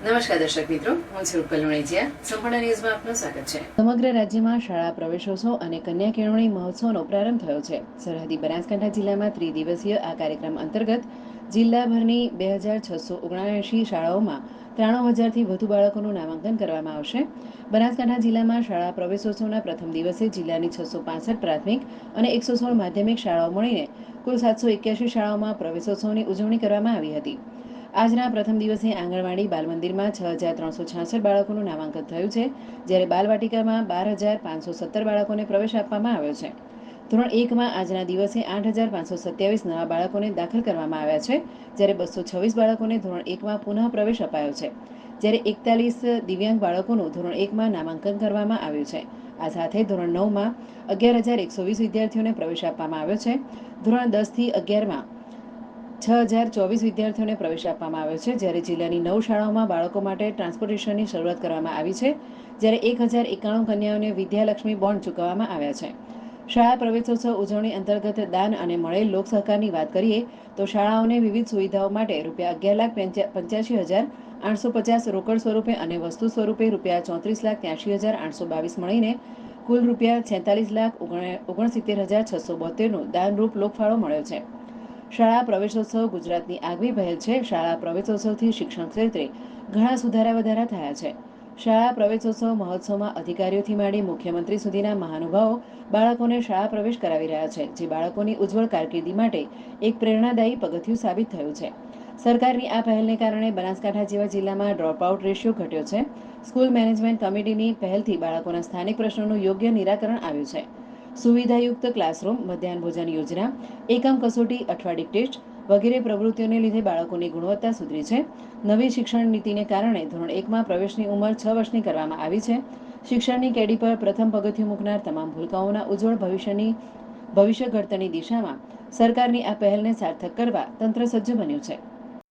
નમસ્કાર દર્શક મિત્રો, હું છું રૂપલ લુણીજીયા. સંપૂર્ણ ન્યૂઝમાં આપનું સ્વાગત છે. સમગ્ર રાજ્યમાં શાળા પ્રવેશોત્સવ અને કન્યા કેળવણી મહોત્સવનો પ્રારંભ થયો છે. સરહદી બનાસકાંઠા જિલ્લામાં ત્રિદિવસીય આ કાર્યક્રમ અંતર્ગત જિલ્લાભરની 2679 શાળાઓમાં 93,000થી વધુ બાળકોનું નામાંકન કરવામાં આવશે. બનાસકાંઠા જિલ્લામાં શાળા પ્રવેશોત્સવના પ્રથમ દિવસે જિલ્લાની 665 પ્રાથમિક અને 116 માધ્યમિક શાળાઓ મળીને કુલ 781 શાળાઓમાં પ્રવેશોત્સવની ઉજવણી કરવામાં આવી હતી. આજના પ્રથમ દિવસે આંગણવાડી બાલમંદિરમાં 6,366 બાળકોનું નામાંકન થયું છે, જ્યારે બાલવાટિકામાં 12,517 બાળકોને પ્રવેશ આપવામાં આવ્યો છે. ધોરણ 1માં આજના દિવસે 8,527 નવા બાળકોને દાખલ કરવામાં આવ્યા છે, જ્યારે 226 બાળકોને ધોરણ 1માં પુનઃ પ્રવેશ અપાયો છે, જ્યારે 41 દિવ્યાંગ બાળકોનું ધોરણ 1માં નામાંકન કરવામાં આવ્યું છે. આ સાથે ધોરણ 9માં 11,120 વિદ્યાર્થીઓને પ્રવેશ આપવામાં આવ્યો છે. ધોરણ 10થી 11માં 6,024 વિદ્યાર્થીઓને પ્રવેશ આપવામાં આવ્યો છે, જ્યારે જિલ્લાની 9 શાળાઓમાં બાળકો માટે ટ્રાન્સપોર્ટેશનની શરૂઆત કરવામાં આવી છે, જ્યારે 1,091 કન્યાઓને વિદ્યાલક્ષ્મી બોન્ડ ચૂકવવામાં આવ્યા છે. શાળા પ્રવેશોત્સવ ઉજવણી અંતર્ગત દાન અને મળેલ લોક સહકારની વાત કરીએ તો શાળાઓને વિવિધ સુવિધાઓ માટે ₹11,85,850 રોકડ સ્વરૂપે અને વસ્તુ સ્વરૂપે ₹34,83,822 મળીને કુલ ₹46,69,672નું દાનરૂપ લોકફાળો મળ્યો છે. શાળા પ્રવેશોત્સવ ગુજરાતની આગવી પહેલ છે. શાળા પ્રવેશોત્સવથી શિક્ષણ ક્ષેત્રે ઘણા વધારા થયા છે. શાળા પ્રવેશોત્સવ મહોત્સવમાં અધિકારીઓથી માંડી મુખ્યમંત્રી સુધીના મહાનુભાવો બાળકોને શાળા પ્રવેશ કરાવી રહ્યા છે, જે બાળકોની ઉજ્જવળ કારકિર્દી માટે એક પ્રેરણાદાયી પગથિયું સાબિત થયું છે. સરકારની આ પહેલને કારણે બનાસકાંઠા જેવા જિલ્લામાં ડ્રોપઆઉટ રેશિયો ઘટ્યો છે. સ્કૂલ મેનેજમેન્ટ કમિટીની પહેલથી બાળકોના સ્થાનિક પ્રશ્નોનું યોગ્ય નિરાકરણ આવ્યું છે. સુવિધાયુક્ત ક્લાસરૂમ, મધ્યાહન ભોજન યોજના, એકમ કસોટી, અઠવાડિક ટેસ્ટ વગેરે પ્રવૃત્તિઓને લીધે બાળકોની ગુણવત્તા સુધરી છે. નવી શિક્ષણ નીતિને કારણે ધોરણ 1માં પ્રવેશની ઉંમર 6 વર્ષની કરવામાં આવી છે. શિક્ષણની કેડી પર પ્રથમ પગથિયું મૂકનાર તમામ ભૂલકાઓના ઉજ્જવળ ભવિષ્ય ઘડતરની દિશામાં સરકારની આ પહેલને સાર્થક કરવા તંત્ર સજ્જ બન્યું છે.